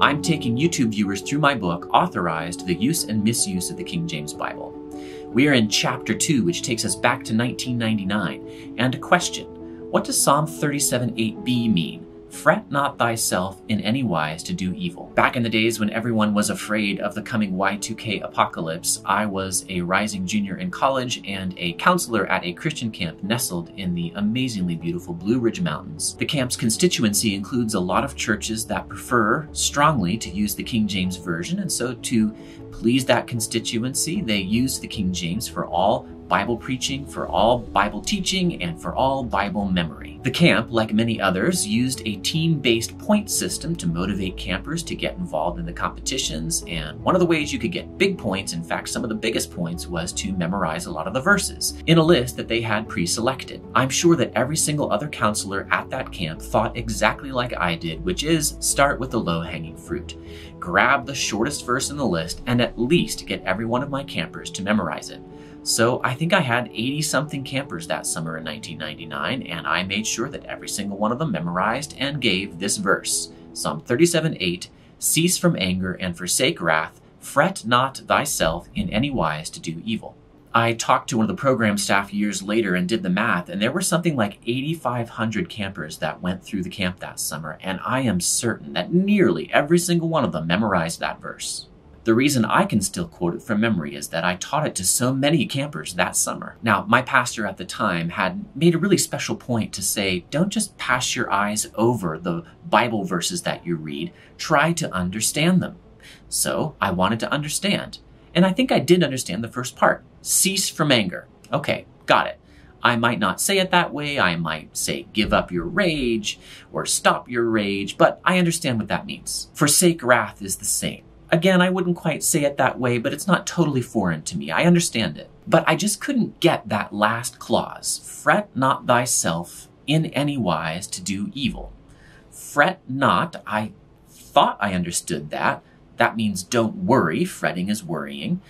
I'm taking YouTube viewers through my book, Authorized, The Use and Misuse of the King James Bible. We are in Chapter 2, which takes us back to 1999, and a question. What does Psalm 37:8b mean? Fret not thyself in any wise to do evil. Back in the days when everyone was afraid of the coming Y2K apocalypse, I was a rising junior in college and a counselor at a Christian camp nestled in the amazingly beautiful Blue Ridge Mountains. The camp's constituency includes a lot of churches that prefer strongly to use the King James Version, and so to please that constituency, they used the King James for all Bible preaching, for all Bible teaching, and for all Bible memory. The camp, like many others, used a team-based point system to motivate campers to get involved in the competitions, and one of the ways you could get big points, in fact some of the biggest points, was to memorize a lot of the verses in a list that they had pre-selected. I'm sure that every single other counselor at that camp thought exactly like I did, which is start with the low-hanging fruit. Grab the shortest verse in the list and at least get every one of my campers to memorize it. So I think I had 80-something campers that summer in 1999, and I made sure that every single one of them memorized and gave this verse. Psalm 37:8, cease from anger and forsake wrath, fret not thyself in any wise to do evil. I talked to one of the program staff years later and did the math, and there were something like 8,500 campers that went through the camp that summer, and I am certain that nearly every single one of them memorized that verse. The reason I can still quote it from memory is that I taught it to so many campers that summer. Now, my pastor at the time had made a really special point to say, don't just pass your eyes over the Bible verses that you read, try to understand them. So I wanted to understand. And I think I did understand the first part. Cease from anger. Okay, got it. I might not say it that way. I might say give up your rage or stop your rage, but I understand what that means. Forsake wrath is the same. Again, I wouldn't quite say it that way, but it's not totally foreign to me. I understand it. But I just couldn't get that last clause. Fret not thyself in any wise to do evil. Fret not. I thought I understood that. That means don't worry. Fretting is worrying.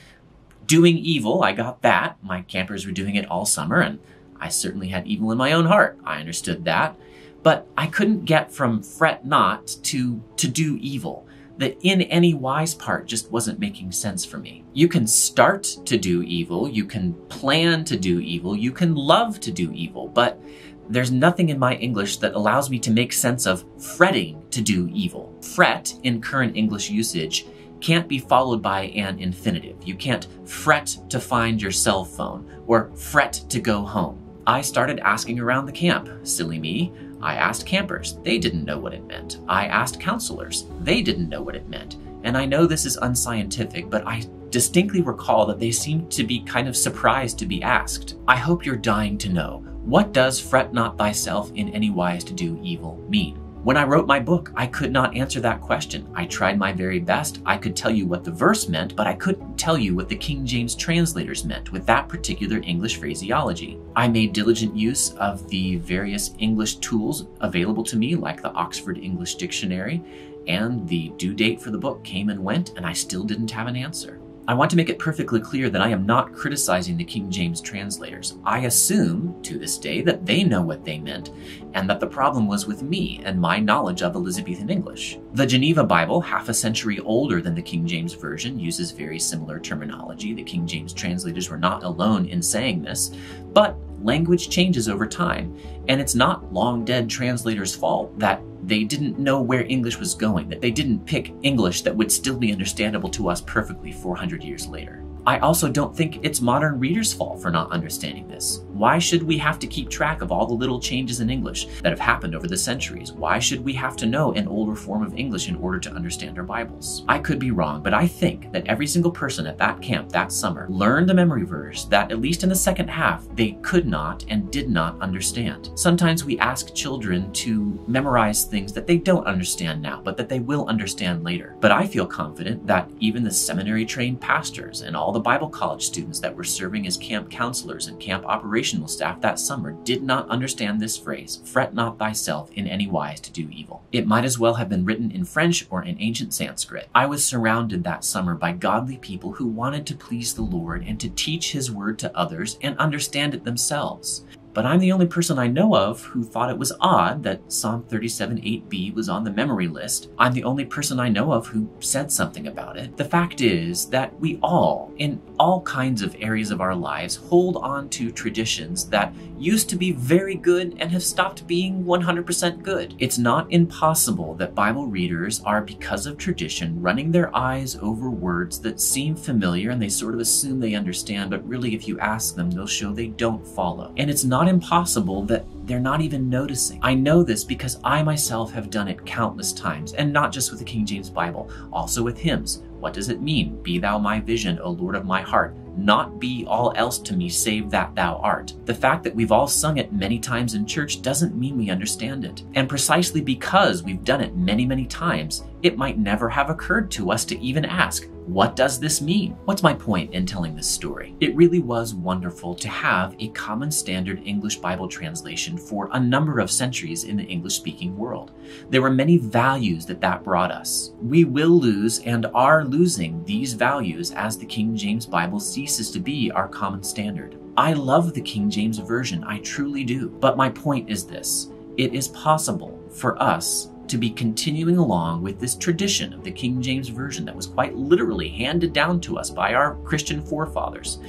Doing evil, I got that. My campers were doing it all summer, and I certainly had evil in my own heart. I understood that. But I couldn't get from fret not to do evil. The in any wise part just wasn't making sense for me. You can start to do evil, you can plan to do evil, you can love to do evil, but there's nothing in my English that allows me to make sense of fretting to do evil. Fret, in current English usage, can't be followed by an infinitive. You can't fret to find your cell phone or fret to go home. I started asking around the camp. Silly me. I asked campers. They didn't know what it meant. I asked counselors. They didn't know what it meant. And I know this is unscientific, but I distinctly recall that they seemed to be kind of surprised to be asked. I hope you're dying to know. What does fret not thyself in any wise to do evil mean? When I wrote my book, I could not answer that question. I tried my very best. I could tell you what the verse meant, but I couldn't tell you what the King James translators meant with that particular English phraseology. I made diligent use of the various English tools available to me, like the Oxford English Dictionary, and the due date for the book came and went, and I still didn't have an answer. I want to make it perfectly clear that I am not criticizing the King James translators. I assume, to this day, that they know what they meant, and that the problem was with me and my knowledge of Elizabethan English. The Geneva Bible, half a century older than the King James Version, uses very similar terminology. The King James translators were not alone in saying this, but language changes over time, and it's not long-dead translators' fault that they didn't know where English was going, that they didn't pick English that would still be understandable to us perfectly 400 years later. I also don't think it's modern readers' fault for not understanding this. Why should we have to keep track of all the little changes in English that have happened over the centuries? Why should we have to know an older form of English in order to understand our Bibles? I could be wrong, but I think that every single person at that camp that summer learned a memory verse that, at least in the second half, they could not and did not understand. Sometimes we ask children to memorize things that they don't understand now, but that they will understand later. But I feel confident that even the seminary-trained pastors and all the Bible college students that were serving as camp counselors and camp operational staff that summer did not understand this phrase, fret not thyself in any wise to do evil. It might as well have been written in French or in ancient Sanskrit. I was surrounded that summer by godly people who wanted to please the Lord and to teach His word to others and understand it themselves. But I'm the only person I know of who thought it was odd that Psalm 37:8b was on the memory list. I'm the only person I know of who said something about it. The fact is that we all, in all kinds of areas of our lives, hold on to traditions that used to be very good and have stopped being 100% good. It's not impossible that Bible readers are, because of tradition, running their eyes over words that seem familiar and they sort of assume they understand, but really if you ask them, they'll show they don't follow. And it's not impossible that they're not even noticing. I know this because I myself have done it countless times, and not just with the King James Bible, also with hymns. What does it mean? Be thou my vision, O Lord of my heart. Not be all else to me save that thou art. The fact that we've all sung it many times in church doesn't mean we understand it. And precisely because we've done it many, many times, it might never have occurred to us to even ask, what does this mean? What's my point in telling this story? It really was wonderful to have a common standard English Bible translation for a number of centuries in the English-speaking world. There were many values that brought us. We will lose and are losing these values as the King James Bible ceases to be our common standard. I love the King James Version, I truly do. But my point is this: it is possible for us to be continuing along with this tradition of the King James Version that was quite literally handed down to us by our Christian forefathers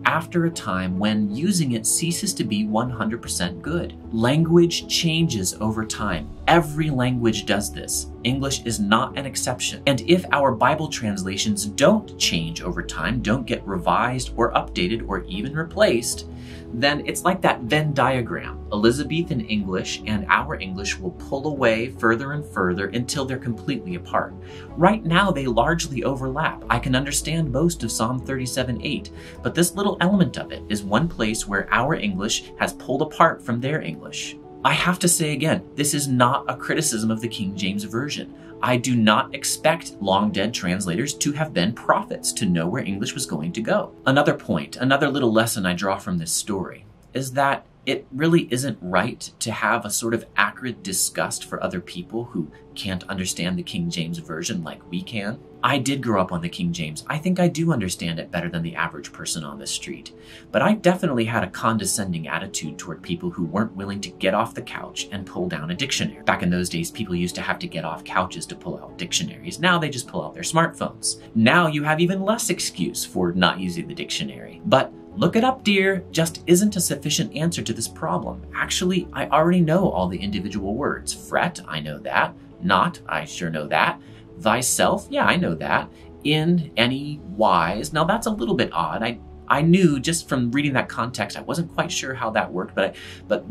after a time when using it ceases to be 100% good. Language changes over time. Every language does this. English is not an exception. And if our Bible translations don't change over time, don't get revised or updated or even replaced, then it's like that Venn diagram. Elizabethan English and our English will pull away further and further until they're completely apart. Right now, they largely overlap. I can understand most of Psalm 37:8, but this little element of it is one place where our English has pulled apart from their English. I have to say again, this is not a criticism of the King James Version. I do not expect long-dead translators to have been prophets to know where English was going to go. Another point, another little lesson I draw from this story is that it really isn't right to have a sort of acrid disgust for other people who can't understand the King James Version like we can. I did grow up on the King James. I think I do understand it better than the average person on the street. But I definitely had a condescending attitude toward people who weren't willing to get off the couch and pull down a dictionary. Back in those days, people used to have to get off couches to pull out dictionaries. Now they just pull out their smartphones. Now you have even less excuse for not using the dictionary. But look it up, dear, just isn't a sufficient answer to this problem. Actually, I already know all the individual words. Fret, I know that. Not, I sure know that. Thyself, yeah, I know that. In, any, wise. Now that's a little bit odd. I knew just from reading that context, I wasn't quite sure how that worked, but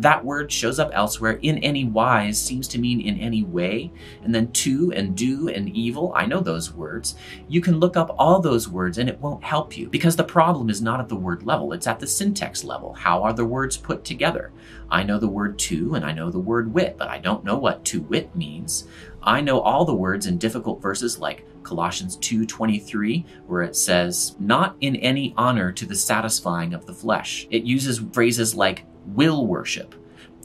that word shows up elsewhere. In any wise seems to mean in any way. And then to and do and evil, I know those words. You can look up all those words and it won't help you because the problem is not at the word level, it's at the syntax level. How are the words put together? I know the word to and I know the word wit, but I don't know what to wit means. I know all the words in difficult verses like Colossians 2:23, where it says, not in any honor to the satisfying of the flesh. It uses phrases like will worship.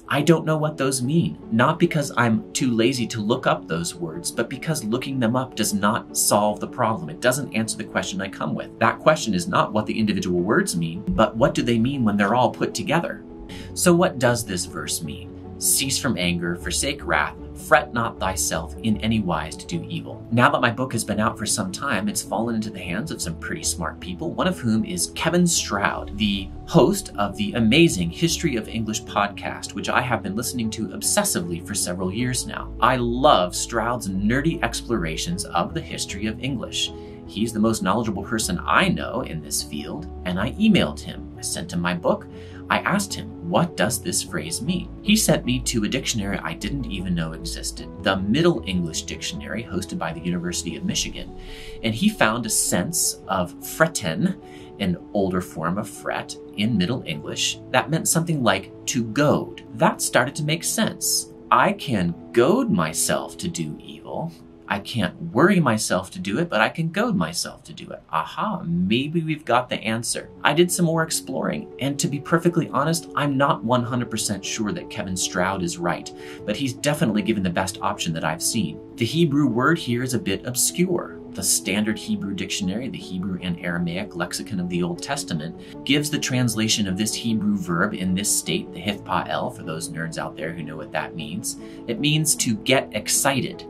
I don't know what those mean, not because I'm too lazy to look up those words, but because looking them up does not solve the problem. It doesn't answer the question I come with. That question is not what the individual words mean, but what do they mean when they're all put together? So what does this verse mean? Cease from anger, forsake wrath, fret not thyself in any wise to do evil. Now that my book has been out for some time, it's fallen into the hands of some pretty smart people, one of whom is Kevin Stroud, the host of the amazing History of English podcast, which I have been listening to obsessively for several years now. I love Stroud's nerdy explorations of the history of English. He's the most knowledgeable person I know in this field, and I emailed him. I sent him my book. I asked him, what does this phrase mean? He sent me to a dictionary I didn't even know existed, the Middle English Dictionary, hosted by the University of Michigan. And he found a sense of fretten, an older form of fret in Middle English, that meant something like to goad. That started to make sense. I can goad myself to do evil. I can't worry myself to do it, but I can goad myself to do it. Aha, maybe we've got the answer. I did some more exploring, and to be perfectly honest, I'm not 100% sure that Kevin Stroud is right, but he's definitely given the best option that I've seen. The Hebrew word here is a bit obscure. The Standard Hebrew Dictionary, the Hebrew and Aramaic lexicon of the Old Testament, gives the translation of this Hebrew verb in this state, the hithpa'el, for those nerds out there who know what that means. It means to get excited.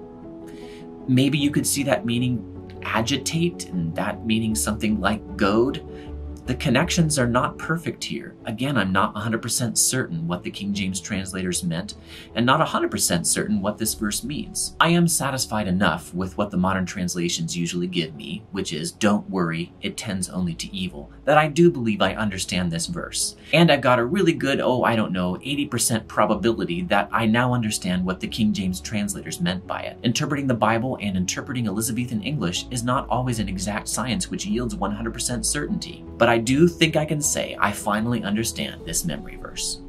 Maybe you could see that meaning agitate, and that meaning something like goad. The connections are not perfect here. Again, I'm not 100% certain what the King James translators meant, and not 100% certain what this verse means. I am satisfied enough with what the modern translations usually give me, which is, don't worry, it tends only to evil, that I do believe I understand this verse. And I've got a really good, 80% probability that I now understand what the King James translators meant by it. Interpreting the Bible and interpreting Elizabethan English is not always an exact science which yields 100% certainty. But I do think I can say I finally understand this memory verse.